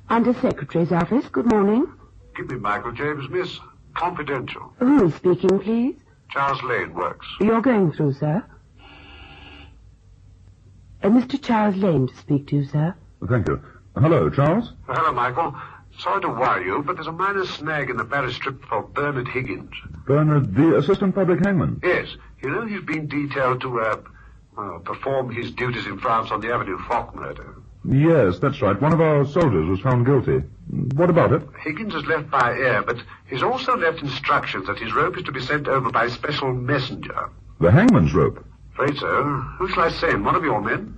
Under Secretary's office, good morning. Give me Michael James, miss. Confidential. Who is speaking, please? Charles Lane works. You're going through, sir. Mr. Charles Lane to speak to you, sir. Thank you. Hello, Charles. Hello, Michael. Sorry to worry you, but there's a minor snag in the parish strip for Bernard Higgins. Bernard, the assistant public hangman? Yes. You know he's been detailed to, perform his duties in France on the Avenue Foch murder. Yes, that's right. One of our soldiers was found guilty. What about it? Higgins has left by air, but he's also left instructions that his rope is to be sent over by special messenger. The hangman's rope? Afraid so. Who shall I send? One of your men?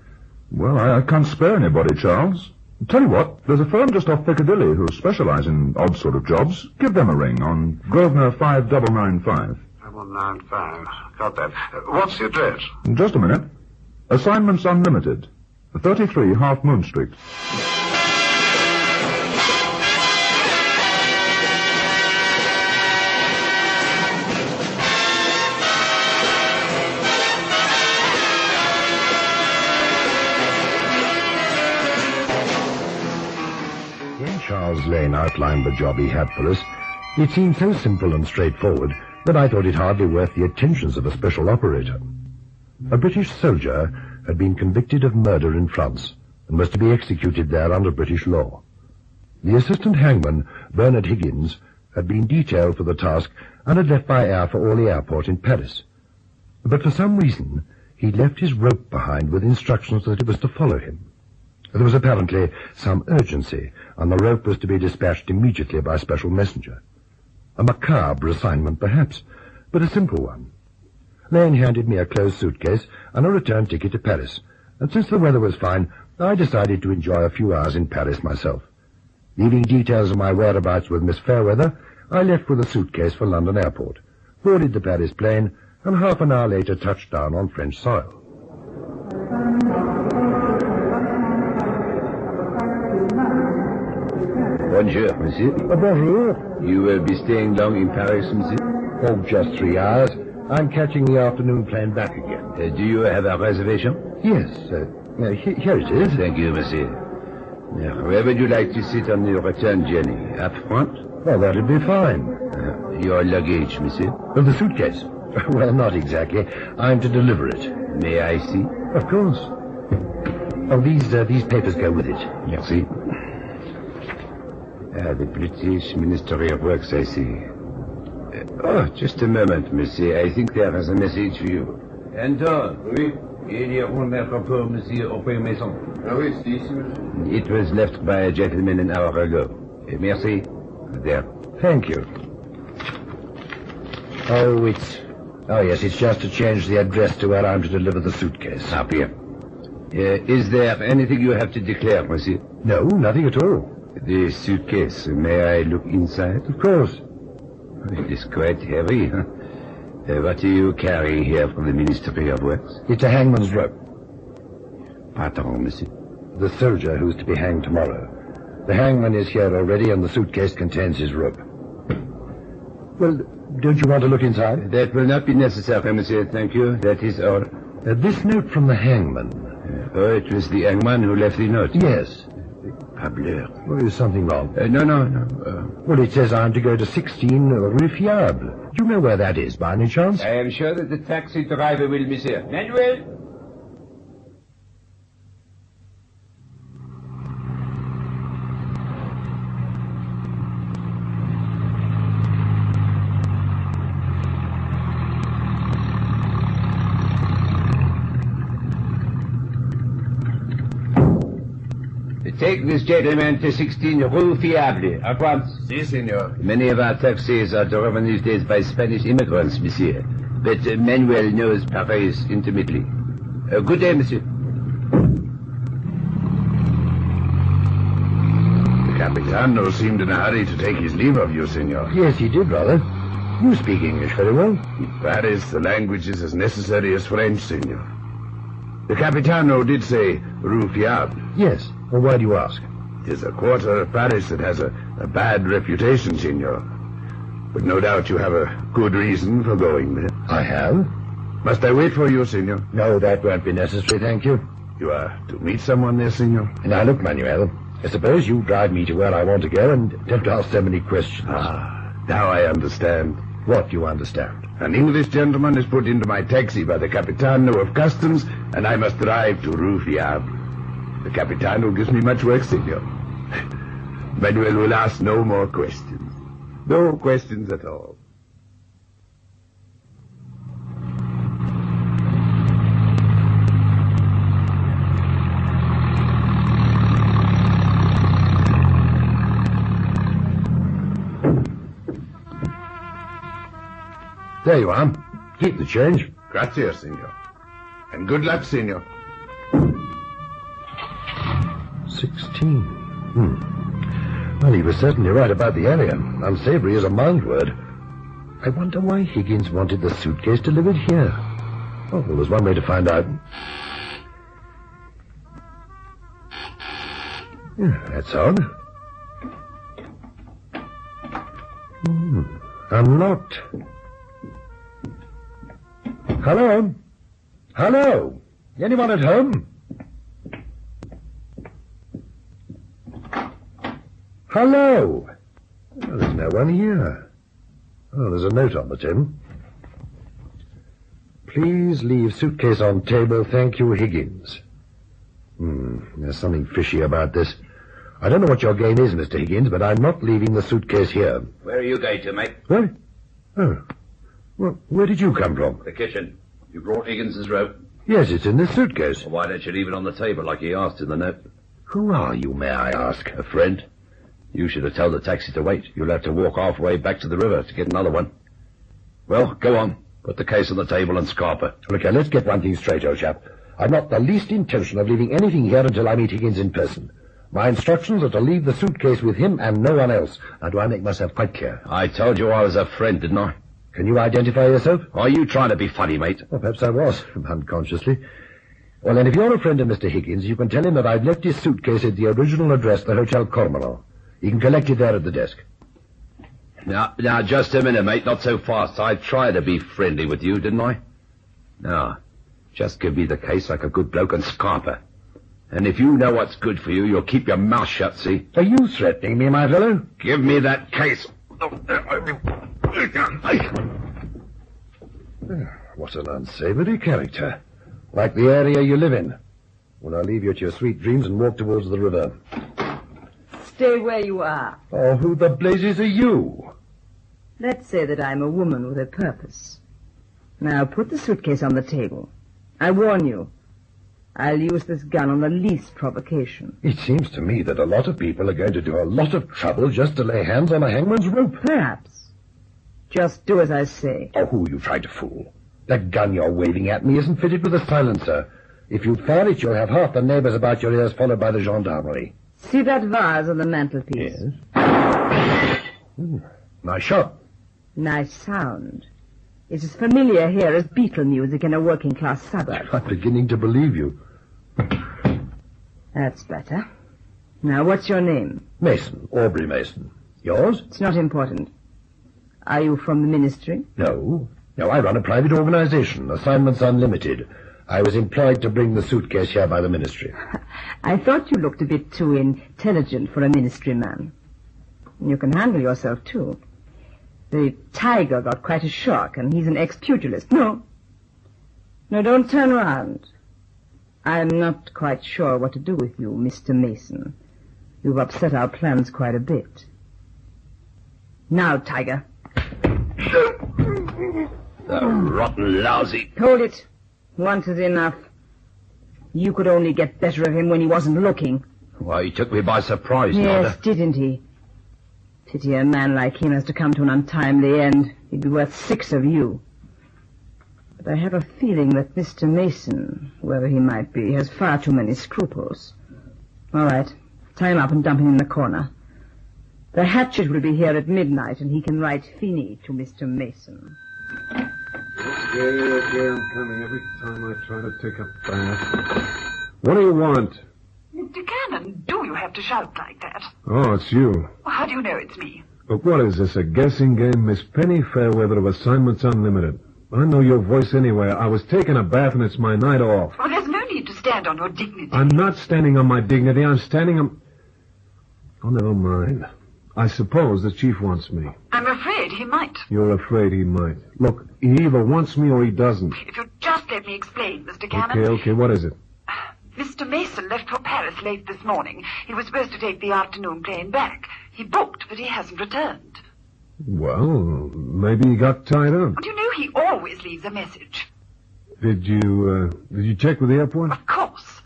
Well, I can't spare anybody, Charles. Tell you what, there's a firm just off Piccadilly who specialize in odd sort of jobs. Give them a ring on Grosvenor 5995. 5195. Got that. What's the address? Just a minute. Assignments Unlimited. 33 Half Moon Street. When Charles Lane outlined the job he had for us, it seemed so simple and straightforward that I thought it hardly worth the attentions of a special operator. A British soldier had been convicted of murder in France and was to be executed there under British law. The assistant hangman, Bernard Higgins, had been detailed for the task and had left by air for Orly Airport in Paris. But for some reason, he'd left his rope behind with instructions that it was to follow him. There was apparently some urgency, and the rope was to be dispatched immediately by special messenger. A macabre assignment, perhaps, but a simple one. Lane handed me a closed suitcase and a return ticket to Paris, and since the weather was fine, I decided to enjoy a few hours in Paris myself. Leaving details of my whereabouts with Miss Fairweather, I left with a suitcase for London Airport, boarded the Paris plane, and half an hour later touched down on French soil. Bonjour, monsieur. Bonjour. You will be staying long in Paris, monsieur? Oh, just 3 hours. I'm catching the afternoon plane back again. Do you have a reservation? Yes, here it is. Thank you, monsieur. Where would you like to sit on your return journey? Up front? Well, that'll be fine. Your luggage, monsieur? The suitcase? Well, not exactly. I'm to deliver it. May I see? Of course. Oh, these papers go with it. Merci. The British Ministry of Works, I see. Just a moment, monsieur. I think there is a message for you. Anton, oui? Il y a un rapport, monsieur, au Premier Maison. Oui, si, monsieur. It was left by a gentleman an hour ago. Merci. There. Thank you. Oh, yes, it's just to change the address to where I'm to deliver the suitcase. Up here. Is there anything you have to declare, monsieur? No, nothing at all. The suitcase, may I look inside? Of course. It is quite heavy, huh? What do you carry here from the Ministry of Works? It's a hangman's rope. Pardon, monsieur. The soldier who's to be hanged tomorrow. The hangman is here already, and the suitcase contains his rope. Well, don't you want to look inside? That will not be necessary, monsieur. Thank you. That is all. This note from the hangman. Oh, it was the hangman who left the note? Yes. Parbleu. Well, there's something wrong. No. Well, it says I'm to go to 16 Rue Fiable. Do you know where that is, by any chance? I am sure that the taxi driver will, monsieur. Manuel! Take this gentleman to 16 Rue Fiable, at once. Si, senor. Many of our taxis are driven these days by Spanish immigrants, monsieur. But Manuel knows Paris intimately. Good day, monsieur. The Capitano seemed in a hurry to take his leave of you, senor. Yes, he did, rather. You speak English very well. In Paris, the language is as necessary as French, senor. The Capitano did say Rue Fiable. Yes. Well, why do you ask? It is a quarter of Paris that has a bad reputation, senor. But no doubt you have a good reason for going there. I have. Must I wait for you, senor? No, that won't be necessary, thank you. You are to meet someone there, senor? Now, look, Manuel, I suppose you drive me to where I want to go and don't ask so many questions. Now I understand. What do you understand? An English gentleman is put into my taxi by the Capitano of Customs, and I must drive to Rufiab. The Capitano gives me much work, senor. Manuel will ask no more questions. No questions at all. There you are. Keep the change. Grazie, senor. And good luck, senor. 16. Well, he was certainly right about the area. Unsavory is a mild word. I wonder why Higgins wanted the suitcase delivered here. Oh, well, there's one way to find out. Yeah, that's odd. Unlocked. Hello? Hello? Anyone at home? Hello? Well, there's no one here. Oh, there's a note on the tin. Please leave suitcase on table. Thank you, Higgins. There's something fishy about this. I don't know what your game is, Mr. Higgins, but I'm not leaving the suitcase here. Where are you going to, mate? What? Oh. Well, where did you come from? The kitchen. You brought Higgins's rope. Yes, it's in this suitcase. Well, why don't you leave it on the table like he asked in the note? Who are you, may I ask? A friend. You should have told the taxi to wait. You'll have to walk halfway back to the river to get another one. Well, go on. Put the case on the table and scarper. Look, let's get one thing straight, old chap. I've not the least intention of leaving anything here until I meet Higgins in person. My instructions are to leave the suitcase with him and no one else. Now, do I make myself quite clear? I told you I was a friend, didn't I? Can you identify yourself? Are you trying to be funny, mate? Well, perhaps I was, unconsciously. Well, then, if you're a friend of Mr. Higgins, you can tell him that I've left his suitcase at the original address, the Hotel Cormorant. He can collect it there at the desk. Now, just a minute, mate. Not so fast. I tried to be friendly with you, didn't I? Now, just give me the case like a good bloke and scarper. And if you know what's good for you, you'll keep your mouth shut, see? Are you threatening me, my fellow? Give me that case. What an unsavory character. Like the area you live in. Well, I'll leave you to your sweet dreams and walk towards the river. Stay where you are. Oh, who the blazes are you? Let's say that I'm a woman with a purpose. Now, put the suitcase on the table. I warn you, I'll use this gun on the least provocation. It seems to me that a lot of people are going to do a lot of trouble just to lay hands on a hangman's rope. Perhaps. Just do as I say. Oh, who are you trying to fool? That gun you're waving at me isn't fitted with a silencer. If you fire it, you'll have half the neighbors about your ears, followed by the gendarmerie. See that vase on the mantelpiece? Yes. Nice shot. Nice sound. It's as familiar here as beetle music in a working-class suburb. I'm beginning to believe you. That's better. Now, what's your name? Mason, Aubrey Mason. Yours? It's not important. Are you from the ministry? No, I run a private organization, Assignments Unlimited. I was employed to bring the suitcase here by the ministry. I thought you looked a bit too intelligent for a ministry man. You can handle yourself, too. The tiger got quite a shock, and he's an ex-pugilist. No, don't turn around. I'm not quite sure what to do with you, Mr. Mason. You've upset our plans quite a bit. Now, tiger. The rotten lousy. Hold it. Once is enough. You could only get better of him when he wasn't looking. Well, he took me by surprise, Yes, Nada. didn't he? Pity a man like him has to come to an untimely end. He'd be worth 6 of you. But I have a feeling that Mr. Mason, whoever he might be, has far too many scruples. All right. Tie him up and dump him in the corner. The hatchet will be here at midnight, and he can write Fini to Mr. Mason. Okay, I'm coming every time I try to take a bath. What do you want? Mr. Cannon, do you have to shout like that? Oh, it's you. How do you know it's me? But what is this, a guessing game? Miss Penny Fairweather of Assignments Unlimited. I know your voice anyway. I was taking a bath and it's my night off. Well, there's no need to stand on your dignity. I'm not standing on my dignity. I'm standing on... Oh, never mind. I suppose the chief wants me. I'm afraid he might. You're afraid he might. Look, he either wants me or he doesn't. If you'd just let me explain, Mr. Cannon. Okay, what is it? Mr. Mason left for Paris late this morning. He was supposed to take the afternoon plane back. He booked, but he hasn't returned. Well, maybe he got tied up. Do you know he always leaves a message? Did you check with the airport? Of course.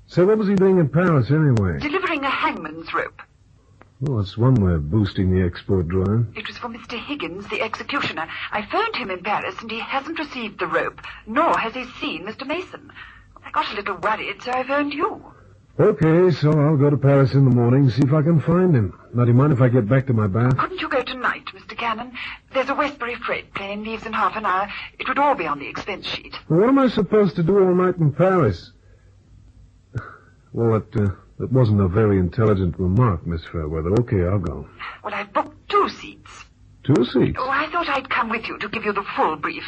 So what was he doing in Paris anyway? Delivering a hangman's rope. Well, that's one way of boosting the export drive. It was for Mr. Higgins, the executioner. I phoned him in Paris, and he hasn't received the rope, nor has he seen Mr. Mason. I got a little worried, so I phoned you. Okay, so I'll go to Paris in the morning, see if I can find him. Now, do you mind if I get back to my bath? Couldn't you go tonight, Mr. Cannon? There's a Westbury freight plane, leaves in half an hour. It would all be on the expense sheet. Well, what am I supposed to do all night in Paris? Well, that wasn't a very intelligent remark, Miss Fairweather. Okay, I'll go. Well, I've booked 2 seats. 2 seats? Oh, I thought I'd come with you to give you the full brief.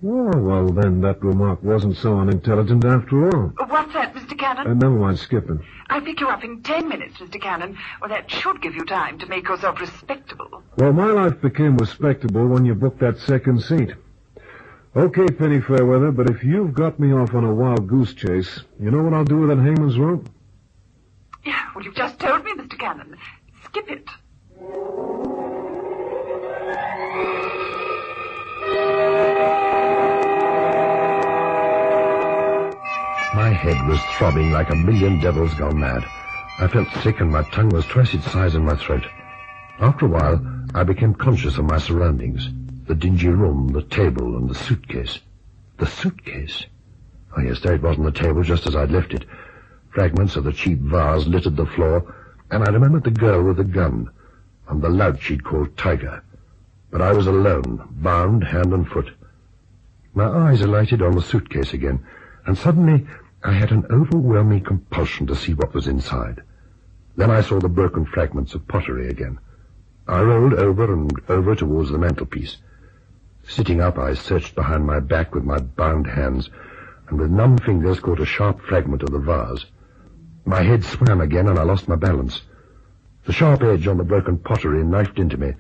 Oh, well, then that remark wasn't so unintelligent after all. What's that, Mr. Cannon? Never mind skipping. I'll pick you up in 10 minutes, Mr. Cannon. Well, that should give you time to make yourself respectable. Well, my life became respectable when you booked that second seat. Okay, Penny Fairweather, but if you've got me off on a wild goose chase, you know what I'll do with that hangman's rope? Yeah, well, you've just told me, Mr. Cannon. Skip it. My head was throbbing like a million devils gone mad. I felt sick and my tongue was twice its size in my throat. After a while, I became conscious of my surroundings. The dingy room, the table, and the suitcase. The suitcase? Oh, yes, there it was on the table just as I'd left it. Fragments of the cheap vase littered the floor, and I remembered the girl with the gun, and the lout she'd called Tiger. But I was alone, bound hand and foot. My eyes alighted on the suitcase again, and suddenly I had an overwhelming compulsion to see what was inside. Then I saw the broken fragments of pottery again. I rolled over and over towards the mantelpiece. Sitting up, I searched behind my back with my bound hands, and with numb fingers caught a sharp fragment of the vase. My head swam again, and I lost my balance. The sharp edge on the broken pottery knifed into me,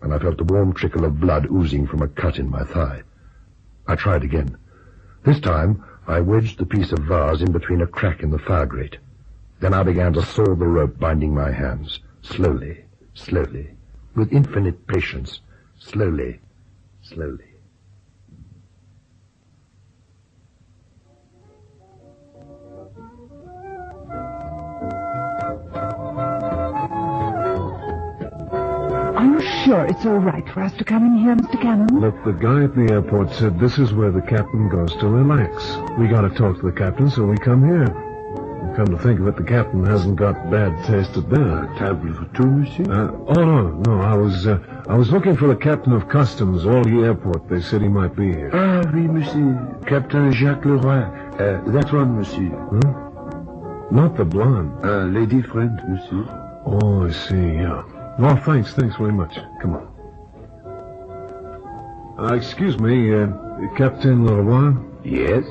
and I felt the warm trickle of blood oozing from a cut in my thigh. I tried again. This time, I wedged the piece of vase in between a crack in the fire grate. Then I began to saw the rope binding my hands, slowly, slowly, with infinite patience, slowly, slowly. Are you sure it's all right for us to come in here, Mr. Cannon? Look, the guy at the airport said this is where the captain goes to relax. We gotta talk to the captain, so we come here. And come to think of it, the captain hasn't got bad taste at dinner. Table for 2, monsieur? No, I was looking for the captain of customs, Orly Airport. They said he might be here. Ah, oui, monsieur. Captain Jacques Leroy. That one, monsieur. Huh? Not the blonde. Lady friend, monsieur. Oh, I see, yeah. Oh, thanks very much. Come on. Excuse me, Captain Leroy? Yes?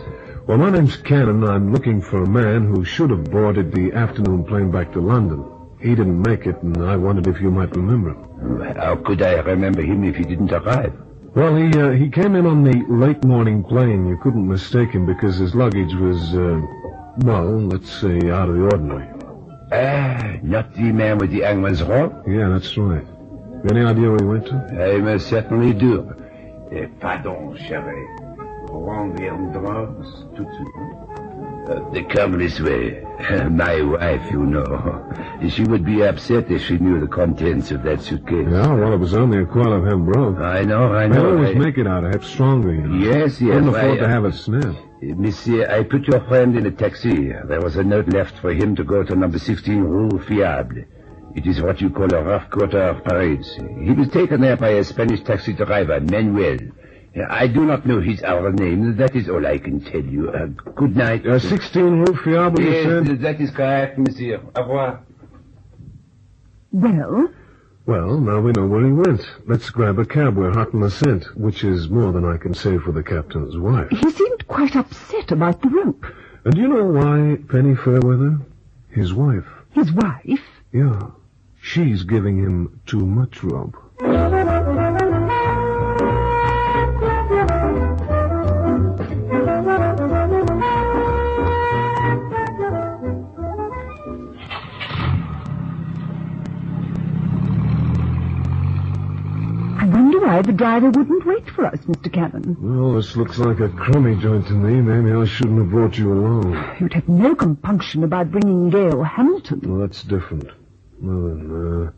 Well, my name's Cannon. I'm looking for a man who should have boarded the afternoon plane back to London. He didn't make it, and I wondered if you might remember him. How could I remember him if he didn't arrive? Well, he came in on the late morning plane. You couldn't mistake him because his luggage was, let's say, out of the ordinary. Not the man with the hangman's rope? Yeah, that's right. Any idea where he went to? I most certainly do. Pardon, chérie. Tout de suite. Come this way. My wife, you know. She would be upset if she knew the contents of that suitcase. Yeah, well, it was only a quarter of hemp rope. I know. They always make it out of hemp stronger, you know. Yes. Couldn't afford to have it snap. Monsieur, I put your friend in a taxi. There was a note left for him to go to number 16 Rue Fiable. It is what you call a rough quarter of Paris. He was taken there by a Spanish taxi driver, Manuel. I do not know his other name. That is all I can tell you. Good night. 16 Rue Fiable, you said? Yes, that is correct, monsieur. Au revoir. Well, now we know where he went. Let's grab a cab. We're hot on the scent, which is more than I can say for the captain's wife. He seemed quite upset about the rope. And do you know why Penny Fairweather? His wife. His wife? Yeah. She's giving him too much rope. I wonder why the driver wouldn't wait for us, Mr. Cannon. Well, this looks like a crummy joint to me. Maybe I shouldn't have brought you along. You'd have no compunction about bringing Gail Hamilton. Well, that's different. Well, then,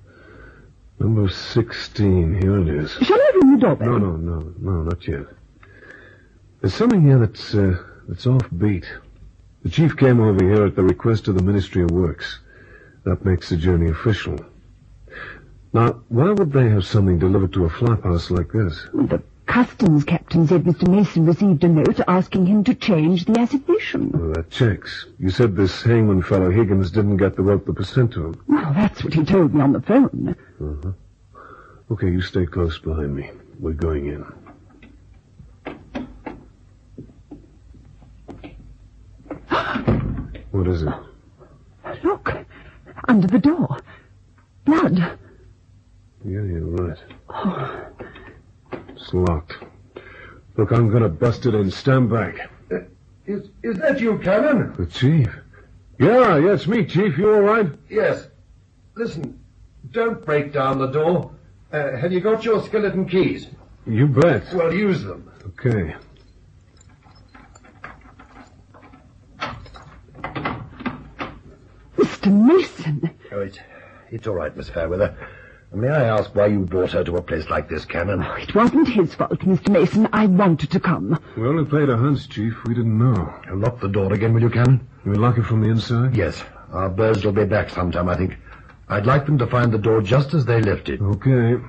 number 16. Here it is. Shall I ring the doorbell? No, not yet. There's something here that's offbeat. The chief came over here at the request of the Ministry of Works. That makes the journey official. Now, why would they have something delivered to a flophouse like this? Well, the customs captain said Mr. Mason received a note asking him to change the assignation. Well, that checks. You said this hangman fellow Higgins didn't get the rope that was sent to him. Well, that's what he told me on the phone. Uh-huh. Okay, you stay close behind me. We're going in. What is it? Look, under the door. Blood. Yeah, you're right. It's locked. Look, I'm gonna bust it in. Stand back. Is that you, Cannon? The chief? Yeah, it's me, Chief. You all right? Yes. Listen, don't break down the door. Have you got your skeleton keys? You bet. Well, use them. Okay. Mr. Mason. Oh, it's all right, Miss Fairweather. May I ask why you brought her to a place like this, Cannon? Oh, it wasn't his fault, Mr. Mason. I wanted to come. We only played a hunch, Chief. We didn't know. Lock the door again, will you, Cannon? You lock it from the inside? Yes. Our birds will be back sometime, I think. I'd like them to find the door just as they left it. Okay.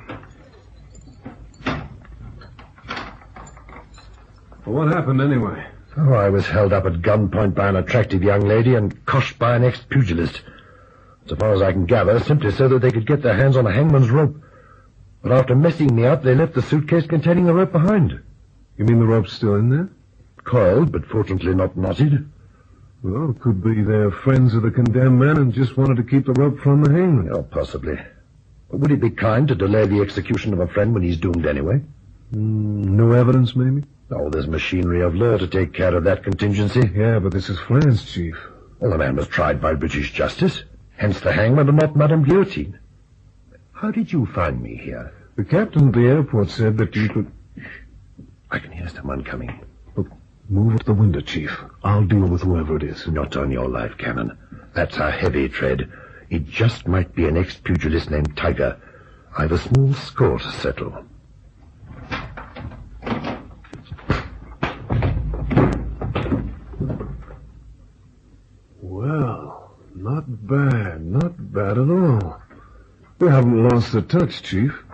Well, what happened anyway? Oh, I was held up at gunpoint by an attractive young lady and coshed by an ex-pugilist. So far as I can gather, simply so that they could get their hands on a hangman's rope. But after messing me up, they left the suitcase containing the rope behind. You mean the rope's still in there? Coiled, but fortunately not knotted. Well, it could be they're friends of the condemned man and just wanted to keep the rope from the hangman. Oh, possibly. But would it be kind to delay the execution of a friend when he's doomed anyway? No evidence, maybe? Oh, there's machinery of law to take care of that contingency. Yeah, but this is France, Chief. Well, the man was tried by British justice. Hence the hangman and not Madame Guillotine. How did you find me here? The captain at the airport said that you could... I can hear someone coming. Look, move up the window, Chief. I'll deal with whoever it is. Not on your life, Cannon. That's a heavy tread. It just might be an ex-pugilist named Tiger. I've a small score to settle. Well, not bad at all. We haven't lost the touch, Chief.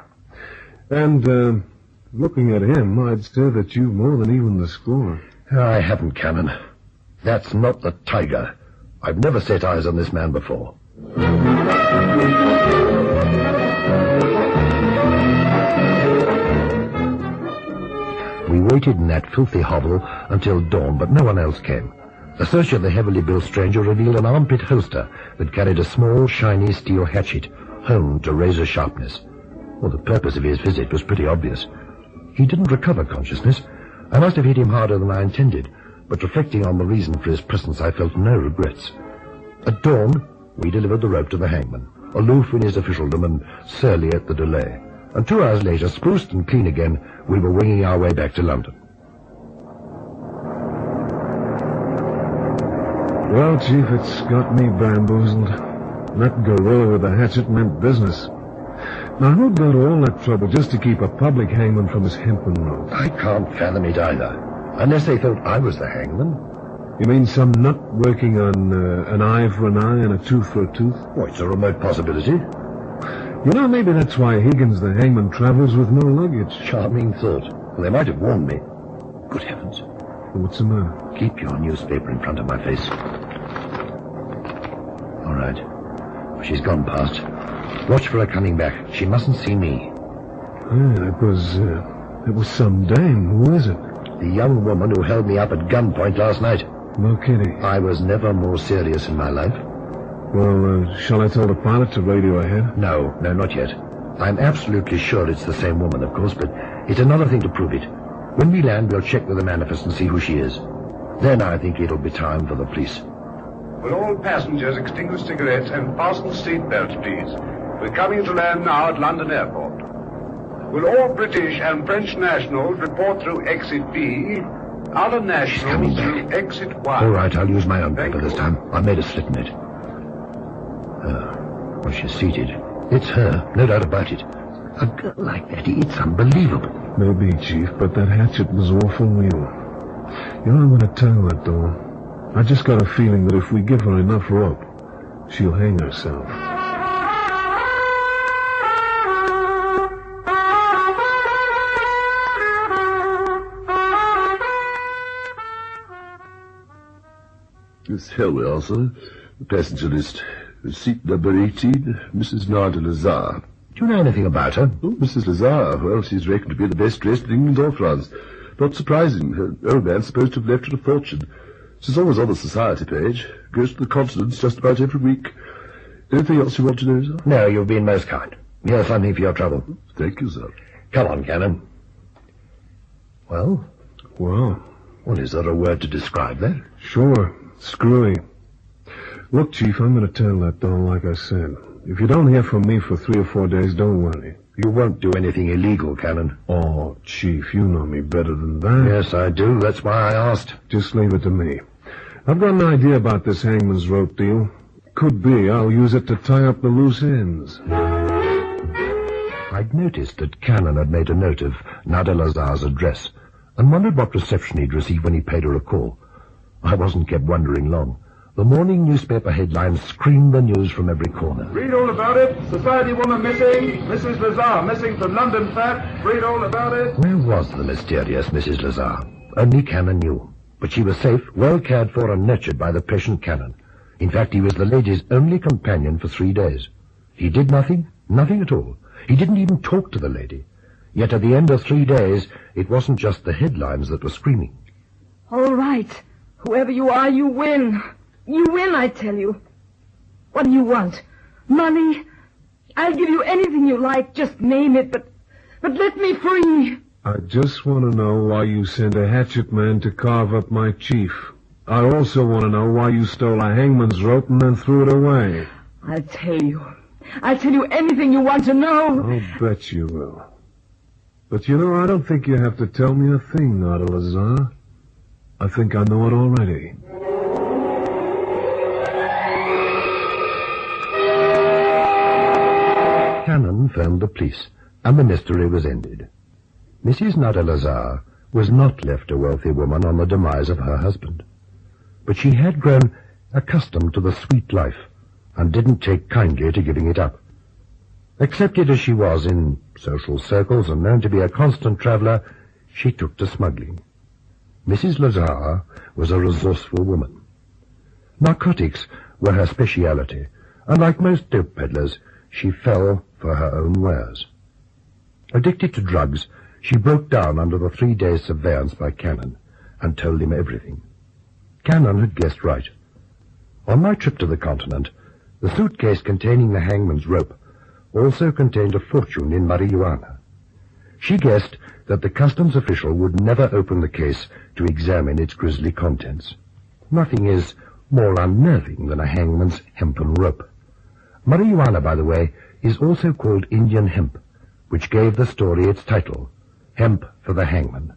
And, looking at him, I'd say that you've more than even the score. I haven't, Cannon. That's not the Tiger. I've never set eyes on this man before. We waited in that filthy hovel until dawn, but no one else came. A search of the heavily built stranger revealed an armpit holster that carried a small, shiny steel hatchet, honed to razor sharpness. Well, the purpose of his visit was pretty obvious. He didn't recover consciousness. I must have hit him harder than I intended, but reflecting on the reason for his presence, I felt no regrets. At dawn, we delivered the rope to the hangman, aloof in his officialdom and surly at the delay. And 2 hours later, spruced and clean again, we were winging our way back to London. Well, Chief, it's got me bamboozled. That gorilla with the hatchet meant business. Now, who'd go to all that trouble just to keep a public hangman from his hempen rope? I can't fathom it either, unless they thought I was the hangman. You mean some nut working on an eye for an eye and a tooth for a tooth? Oh, it's a remote possibility. You know, maybe that's why Higgins, the hangman, travels with no luggage. Charming thought. Well, they might have warned me. Good heavens. What's the matter? Keep your newspaper in front of my face. All right. She's gone past. Watch for her coming back. She mustn't see me. Yeah, it was some dame. Who is it? The young woman who held me up at gunpoint last night. No kidding. I was never more serious in my life. Well, shall I tell the pilot to radio ahead? No, not yet. I'm absolutely sure it's the same woman, of course, but it's another thing to prove it. When we land, we'll check with the manifest and see who she is. Then I think it'll be time for the police. Will all passengers extinguish cigarettes and fasten seatbelts, please? We're coming to land now at London Airport. Will all British and French nationals report through exit B, other nationals through exit 1? All right, I'll use my own paper this time. I made a slip in it. Well, she's seated. It's her, no doubt about it. A girl like that, it's unbelievable. Maybe, Chief, but that hatchet was awful real. You know, I'm going to tell that, though. I just got a feeling that if we give her enough rope, she'll hang herself. Yes, here we are, sir. The passenger list. Seat number 18, Mrs. Nada Lazare. Do you know anything about her? Oh, Mrs. Lazare. Well, she's reckoned to be the best dressed in England or France. Not surprising. Her old man's supposed to have left her a fortune. She's always on the society page. Goes to the continents just about every week. Anything else you want to know, sir? No, you've been most kind. Here's something for your trouble. Thank you, sir. Come on, Cannon. Well? Well, Is there a word to describe that? sure. Screwy. Look, Chief, I'm going to tell that doll like I said. If you don't hear from me for 3 or 4 days, don't worry. You won't do anything illegal, Cannon. Oh, Chief, you know me better than that. Yes, I do. That's why I asked. Just leave it to me. I've got an idea about this hangman's rope deal. Could be I'll use it to tie up the loose ends. I'd noticed that Cannon had made a note of Nada Lazare's address and wondered what reception he'd received when he paid her a call. I wasn't kept wondering long. The morning newspaper headlines screamed the news from every corner. Read all about it. Society woman missing. Mrs. Lazare missing from London flat. Read all about it. Where was the mysterious Mrs. Lazare? Only Cannon knew. But she was safe, well cared for and nurtured by the patient Cannon. In fact, he was the lady's only companion for 3 days. He did nothing at all. He didn't even talk to the lady. Yet at the end of 3 days, it wasn't just the headlines that were screaming. All right. Whoever you are, you win. You win, I tell you. What do you want? Money? I'll give you anything you like. Just name it, but let me free. I just want to know why you sent a hatchet man to carve up my chief. I also want to know why you stole a hangman's rope and then threw it away. I'll tell you. I'll tell you anything you want to know. I'll bet you will. But you know, I don't think you have to tell me a thing, Nada Lazare. I think I know it already. Cannon phoned the police, and the mystery was ended. Mrs. Nada Lazare was not left a wealthy woman on the demise of her husband. But she had grown accustomed to the sweet life, and didn't take kindly to giving it up. Accepted as she was in social circles and known to be a constant traveller, she took to smuggling. Mrs. Lazare was a resourceful woman. Narcotics were her speciality, and like most dope peddlers, she fell for her own wares. Addicted to drugs, she broke down under the 3 days' surveillance by Cannon and told him everything. Cannon had guessed right. On my trip to the continent, the suitcase containing the hangman's rope also contained a fortune in marijuana. She guessed that the customs official would never open the case to examine its grisly contents. Nothing is more unnerving than a hangman's hempen rope. Marijuana, by the way, is also called Indian hemp, which gave the story its title, Hemp for the Hangman.